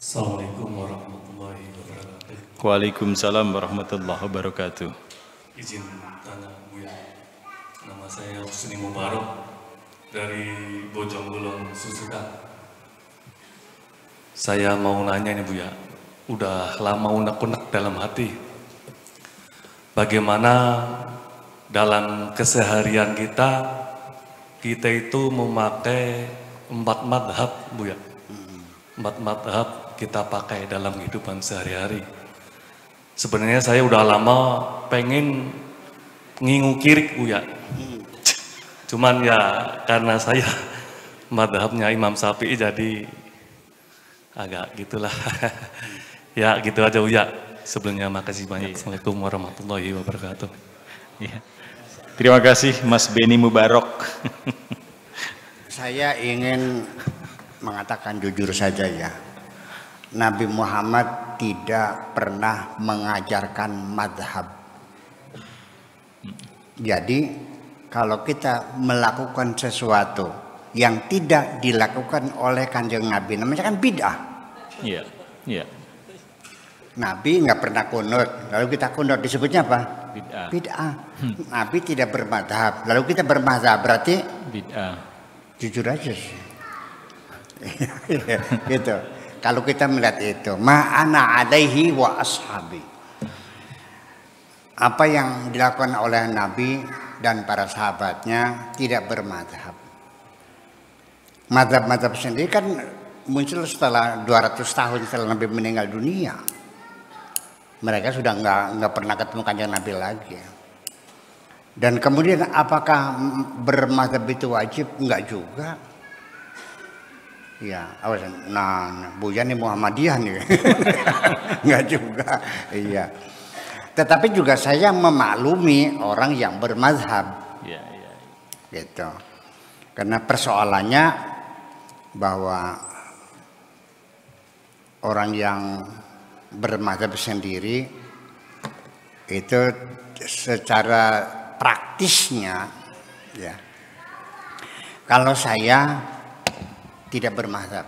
Assalamualaikum warahmatullahi wabarakatuh. Waalaikumsalam warahmatullahi wabarakatuh. Izin tanya Buya, nama saya Husni Mubarak dari Bojonggolong, Susukan. Saya mau nanya nih Buya, udah lama unek-unek dalam hati. Bagaimana dalam keseharian kita itu memakai 4 madhab Buya. 4 madhab kita pakai dalam kehidupan sehari-hari. Sebenarnya saya udah lama pengen ngingu-kirik Buya. Cuman ya karena saya madhabnya Imam Syafi'i jadi agak gitulah. Ya gitu aja Buya. Sebelumnya makasih banyak. Assalamualaikum warahmatullahi wabarakatuh. Ya. Terima kasih Mas Beni Mubarak. Saya ingin mengatakan jujur saja ya. Nabi Muhammad tidak pernah mengajarkan madhab. Jadi kalau kita melakukan sesuatu yang tidak dilakukan oleh Kanjeng Nabi, namanya kan bid'ah. Iya, iya. Nabi nggak pernah kunut, lalu kita kunut, disebutnya apa? Bid'ah. Bid'ah. Nabi tidak bermadhab, lalu kita bermadhab, berarti Bid'ah. jujur aja sih. Gitu. Kalau kita melihat itu, ma'ana alaihi wa ashabi. Apa yang dilakukan oleh Nabi dan para sahabatnya tidak bermadhab. Madhab-madhab sendiri kan muncul setelah 200 tahun setelah Nabi meninggal dunia. Mereka sudah nggak pernah ketemu Kanjeng Nabi lagi. Dan kemudian apakah bermadhab itu wajib? Enggak juga. Ya, nah Buya nih Muhammadiyah nih. Enggak juga. Iya. Tetapi juga saya memaklumi orang yang bermadhab. Iya, iya. Gitu. Karena persoalannya bahwa orang yang bermadhab sendiri itu secara praktisnya ya. Kalau saya tidak bermadhab,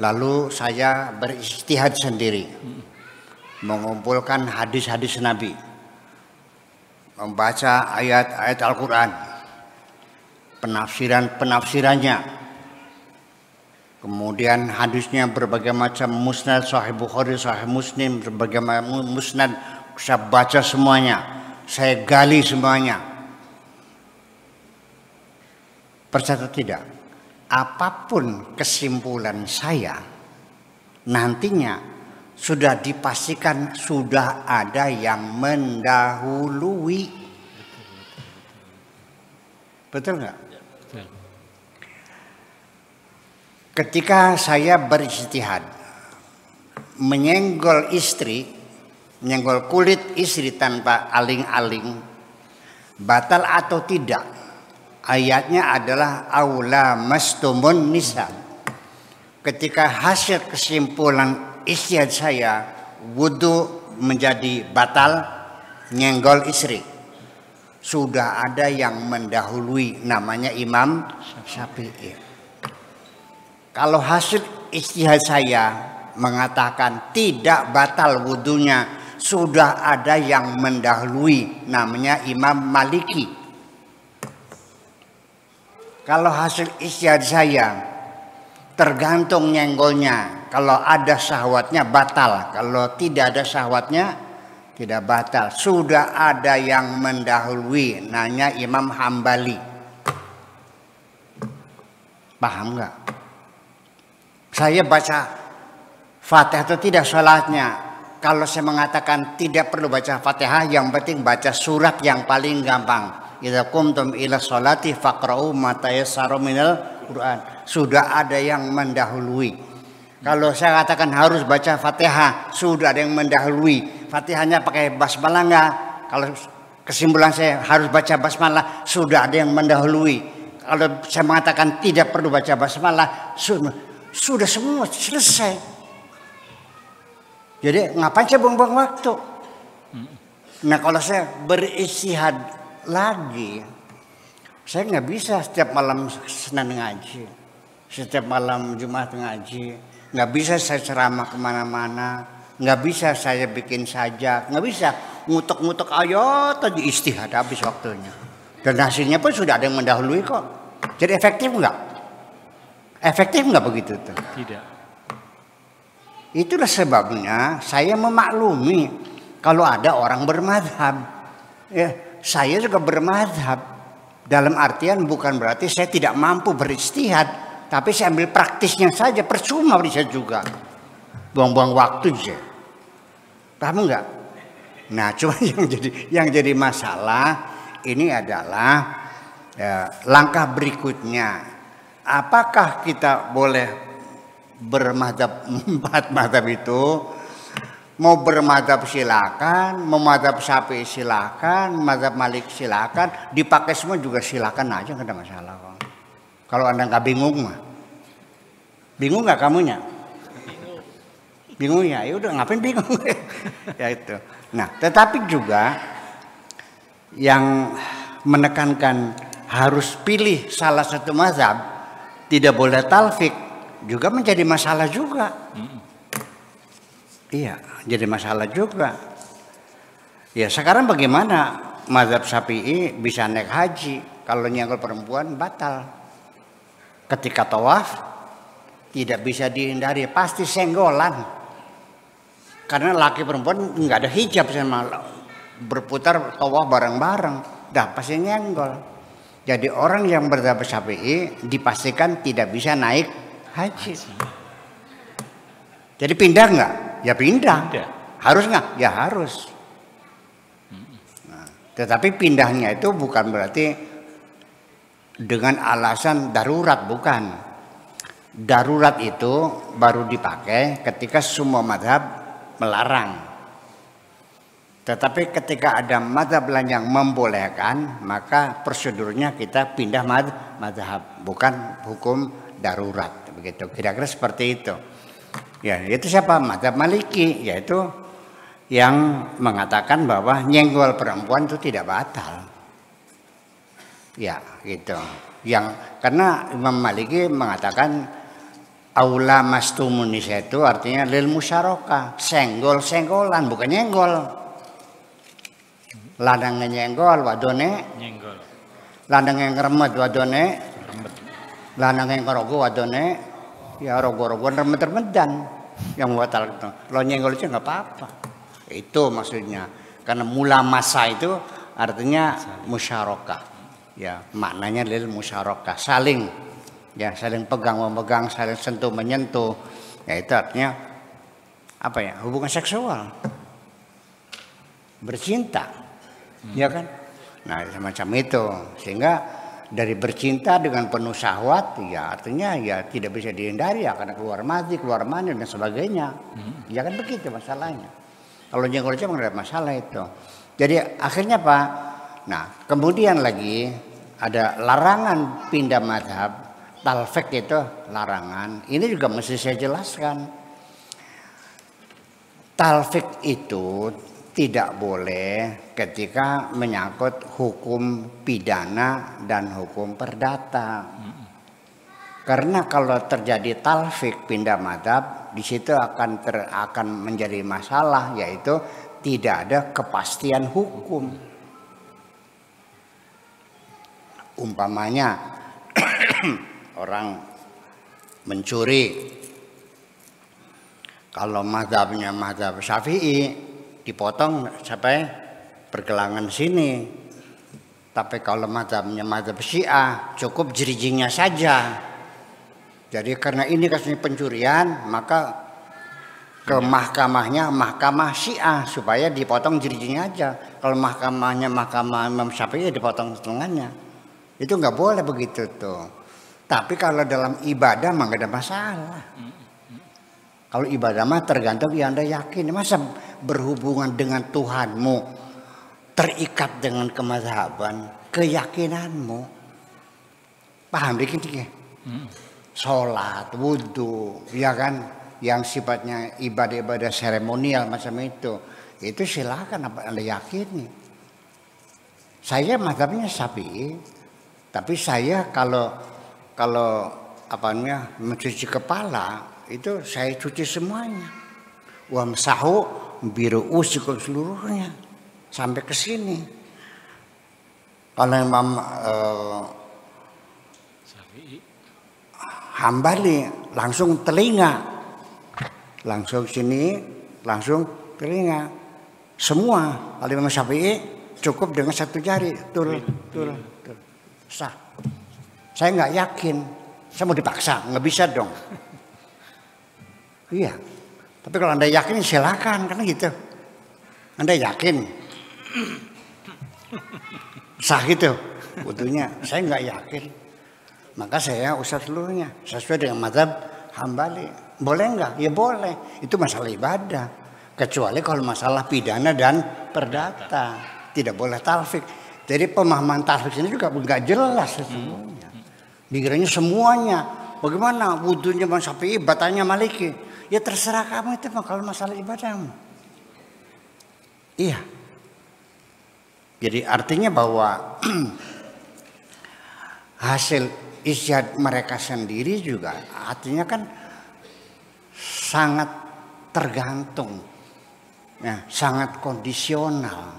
lalu saya beristihad sendiri, mengumpulkan hadis-hadis Nabi, membaca ayat-ayat Al-Quran, penafsirannya, kemudian hadisnya berbagai macam musnad, Sahih Bukhari, Sahih Muslim, berbagai macam musnad, saya baca semuanya, saya gali semuanya. Percaya atau tidak? Apapun kesimpulan saya, nantinya sudah dipastikan sudah ada yang mendahului. Betul nggak? Ketika saya berijtihad menyenggol istri, menyenggol kulit istri tanpa aling-aling, batal atau tidak? Ayatnya adalah aula mastumun nisa. Ketika hasil kesimpulan ijtihad saya, wudu menjadi batal, nyenggol istri, sudah ada yang mendahului, namanya Imam Syafi'i. Kalau hasil ijtihad saya mengatakan tidak batal wudunya, sudah ada yang mendahului, namanya Imam Maliki. Kalau hasil ijtihad saya tergantung nyenggolnya, kalau ada syahwatnya batal, kalau tidak ada syahwatnya tidak batal. Sudah ada yang mendahului, namanya Imam Hambali. Paham nggak? Saya baca Fatihah atau tidak sholatnya. Kalau saya mengatakan tidak perlu baca Fatihah, yang penting baca surat yang paling gampang. Idza qumtum ila sholati faqra'u ma tayassara minal Qur'an. Sudah ada yang mendahului. Kalau saya katakan harus baca Fatihah, sudah ada yang mendahului. Fatihahnya pakai basmalah enggak? Kalau kesimpulan saya harus baca basmalah, sudah ada yang mendahului. Kalau saya mengatakan tidak perlu baca basmalah, sudah semua selesai. Jadi ngapain saya buang-buang waktu? Nah kalau saya beristihad lagi, saya nggak bisa setiap malam Senin ngaji, setiap malam Jumat ngaji, Nggak bisa saya ceramah kemana-mana, nggak bisa saya bikin sajak, nggak bisa ngutuk-ngutuk ayat tadi istihad habis waktunya. Dan hasilnya pun sudah ada yang mendahului kok. Jadi efektif nggak? Efektif nggak begitu tuh? Tidak. Itulah sebabnya saya memaklumi kalau ada orang bermadhab. Ya, saya juga bermadhab. Dalam artian bukan berarti saya tidak mampu beristihad, tapi saya ambil praktisnya saja, percuma bisa juga. Buang-buang waktu aja. Paham nggak? Nah, cuma yang jadi masalah ini adalah langkah berikutnya. Apakah kita boleh bermadhab 4 madhab itu? Mau bermadhab silakan, mau madhab Syafi'i silakan, madhab Malik silakan, dipakai semua juga silakan aja, nggak ada masalah kok. Kalau Anda nggak bingung mah, bingung nggak kamunya? Bingung ya, udah ngapain bingung? Ya itu. Nah, tetapi juga yang menekankan harus pilih salah satu mazhab, tidak boleh talfik, juga menjadi masalah juga. Iya, jadi masalah juga. Ya sekarang bagaimana mazhab Syafi'i bisa naik haji kalau nyenggol perempuan batal? Ketika tawaf tidak bisa dihindari, pasti senggolan. Karena laki perempuan nggak ada hijab sama berputar tawaf bareng-bareng, dah pasti nyenggol. Jadi orang yang mazhab Syafi'i dipastikan tidak bisa naik haji. Jadi pindah nggak? Ya pindah. Harus nggak? Ya harus. Nah, tetapi pindahnya itu bukan berarti dengan alasan darurat, bukan. Darurat itu baru dipakai ketika semua mazhab melarang. Tetapi ketika ada mazhab lain yang membolehkan, maka prosedurnya kita pindah mazhab, bukan hukum darurat. Begitu. Kira-kira seperti itu. Ya, itu siapa? Mazhab Maliki, yaitu yang mengatakan bahwa nyenggol perempuan itu tidak batal. Ya, gitu. Karena Imam Maliki mengatakan aula mastumun nisa itu artinya lil musyarakah, senggol-senggolan bukan nyenggol. Lanang nyenggol, wadone nyenggol. Lanang yang ngeremet wadone remet. Lanang yang ngerogo wadone ya rogo-rogo remet-remetan yang batal itu. Lo nyenggol aja nggak apa-apa. Itu maksudnya. Karena mula masa itu artinya musyarakah. Ya, maknanya lil musyarakah, saling ya, saling pegang memegang, saling sentuh menyentuh. Ya itu artinya apa ya? Hubungan seksual. Bercinta. Ya kan? Nah, semacam itu. Sehingga dari bercinta dengan penuh syahwat, ya artinya ya tidak bisa dihindari ya, karena keluar mati, keluar mani dan sebagainya. Ya kan begitu masalahnya. Kalau nyenggol aja nggak ada masalah itu. Jadi akhirnya Pak, nah kemudian lagi ada larangan pindah mazhab, talfik itu larangan. Ini juga mesti saya jelaskan. Talfik itu tidak boleh ketika menyangkut hukum pidana dan hukum perdata. Karena kalau terjadi talfik pindah mazhab, di situ akan menjadi masalah, yaitu tidak ada kepastian hukum. Umpamanya orang mencuri, kalau mazhabnya mazhab Syafi'i dipotong sampai pergelangan sini. Tapi kalau mazhabnya mazhab Syiah cukup jerijingnya saja. Jadi karena ini kasusnya pencurian, maka ke mahkamahnya mahkamah Syiah supaya dipotong jerijingnya aja. Kalau mahkamahnya mahkamah Imam Syafi'i dipotong setengahnya. Itu nggak boleh begitu tuh. Tapi kalau dalam ibadah mah nggak ada masalah. Kalau ibadah mah tergantung yang Anda yakin. Masa berhubungan dengan Tuhanmu terikat dengan kemazhaban, keyakinanmu. Paham dikit ya? Sholat, wudhu, ya kan? Yang sifatnya ibadah-ibadah seremonial macam itu silakan apa Anda yakini. Saya mazhabnya Syafi'i, tapi saya kalau mencuci kepala itu saya cuci semuanya. Wamsahu biru'usikum seluruhnya sampai ke sini. Kalau Imam Hambali langsung telinga, langsung sini, langsung telinga. Semua. Kalau Imam Syafi'i cukup dengan satu jari, tul. Sah. Saya nggak yakin, saya mau dipaksa, nggak bisa dong. Iya. Tapi kalau Anda yakin silakan, kan gitu. Anda yakin sah gitu wudunya, saya nggak yakin. Maka saya usap seluruhnya sesuai dengan mazhab Hambali. Boleh nggak? Ya boleh. Itu masalah ibadah. Kecuali kalau masalah pidana dan perdata, tidak boleh talfik. Jadi pemahaman talfik ini juga nggak jelas sesungguhnya. Dikiranya semuanya. Bagaimana wudunya Imam Syafi'i, batalnya Maliki? Ya terserah kamu itu kalau masalah ibadahmu. Iya. Jadi artinya bahwa hasil ijtihad mereka sendiri juga artinya kan sangat tergantung, ya, sangat kondisional.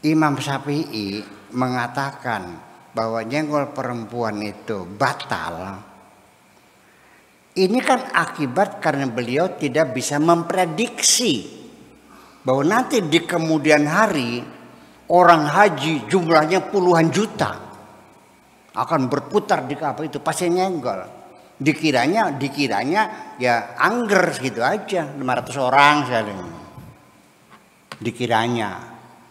Imam Syafi'i mengatakan bahwa nyenggol perempuan itu batal. Ini kan akibat karena beliau tidak bisa memprediksi bahwa nanti di kemudian hari orang haji jumlahnya puluhan juta akan berputar di Ka'bah itu pasti nyenggol. Dikiranya ya angger gitu aja 500 orang saling. Dikiranya.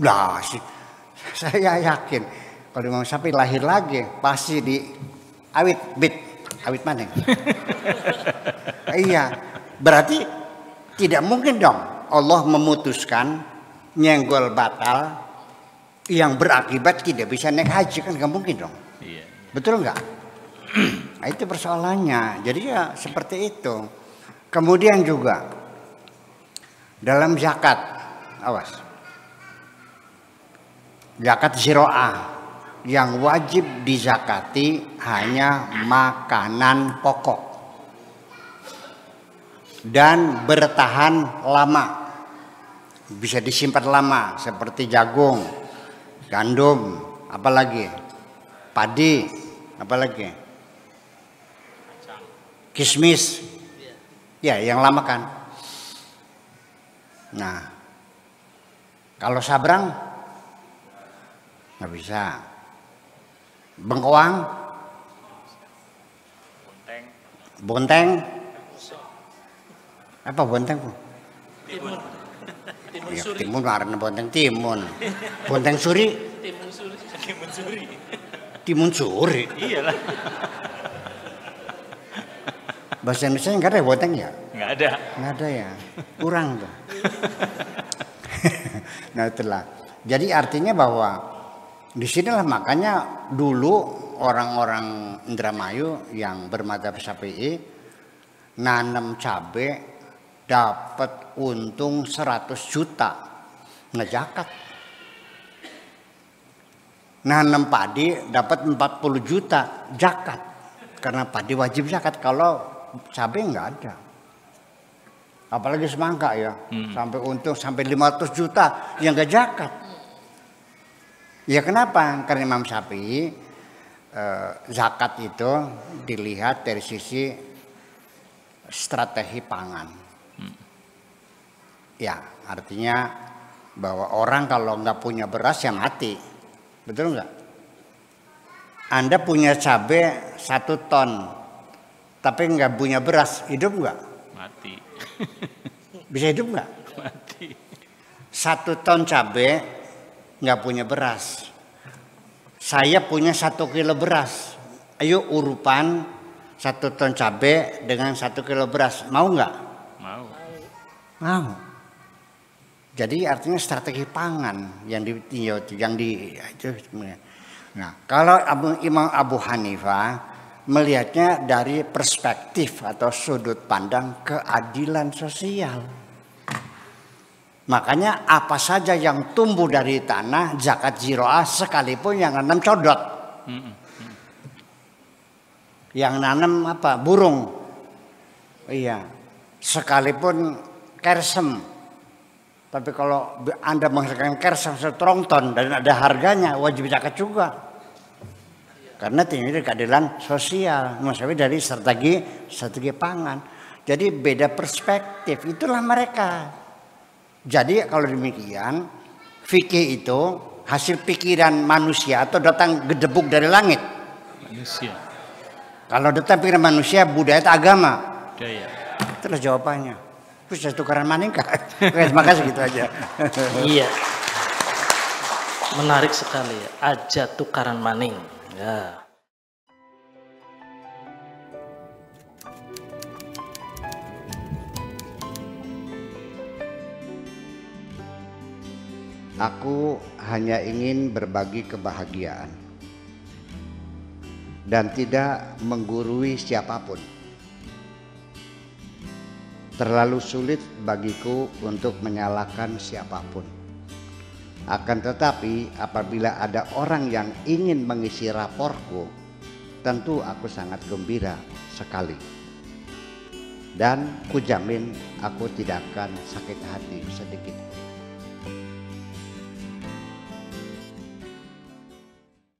Lah saya yakin kalau Imam Syafi'i lahir lagi pasti di awit mana? Iya. Berarti tidak mungkin dong Allah memutuskan nyenggol batal yang berakibat tidak bisa naik haji, kan nggak mungkin dong. Iya. Betul nggak? Nah, itu persoalannya. Jadi ya seperti itu. Kemudian juga dalam zakat, awas, zakat ziro'ah yang wajib dizakati hanya makanan pokok dan bertahan lama, bisa disimpan lama seperti jagung, gandum, apalagi padi, apalagi kismis, ya yang lama kan. Nah, kalau sabrang nggak bisa. Bengkoang, bonteng, apa bonteng? Timun. Ya, timun karena bonteng timun. Bonteng suri. Timun suri. Iyalah. Bahasa Indonesia nggak ada bonteng ya? Nggak ada. Nggak ada ya. Kurang tuh. Nah itulah. Jadi artinya bahwa disinilah makanya dulu orang-orang Indramayu yang bermadzhab Syafi'i nanam cabai dapat untung 100 juta ngezakat. Nanam padi dapat 40 juta zakat. Karena padi wajib zakat, kalau cabai nggak ada. Apalagi semangka ya, sampai untung sampai 500 juta yang nggak zakat. Ya kenapa? Karena Imam Syafi'i zakat itu dilihat dari sisi strategi pangan. Ya artinya bahwa orang kalau nggak punya beras ya mati, betul nggak? Anda punya cabai 1 ton, tapi nggak punya beras, hidup nggak? Mati. Bisa hidup nggak? Mati. 1 ton cabai nggak punya beras. Saya punya 1 kilo beras. Ayo urupan 1 ton cabai dengan 1 kilo beras. Mau nggak? Mau. Mau. Jadi artinya strategi pangan yang itu. Nah, kalau Imam Abu Hanifah melihatnya dari perspektif atau sudut pandang keadilan sosial. Makanya apa saja yang tumbuh dari tanah zakat ziro'ah, sekalipun yang nanam codot. Yang nanam apa? Burung. Iya, sekalipun kersem. Tapi kalau Anda menghasilkan kersem setrongton dan ada harganya, wajib zakat juga. Karena ini keadilan sosial, maksudnya dari strategi pangan. Jadi beda perspektif, itulah mereka. Jadi kalau demikian, fikih itu hasil pikiran manusia atau datang gedebuk dari langit. Manusia. Kalau datang pikiran manusia, budaya itu agama. Budaya. Itulah jawabannya. Terus tukaran maning kan? Terima kasih gitu aja. Iya. Menarik sekali ya. Aja tukaran maning. Ya. Aku hanya ingin berbagi kebahagiaan dan tidak menggurui siapapun. Terlalu sulit bagiku untuk menyalahkan siapapun. Akan tetapi apabila ada orang yang ingin mengisi raporku, tentu aku sangat gembira sekali. Dan kujamin aku tidak akan sakit hati sedikit.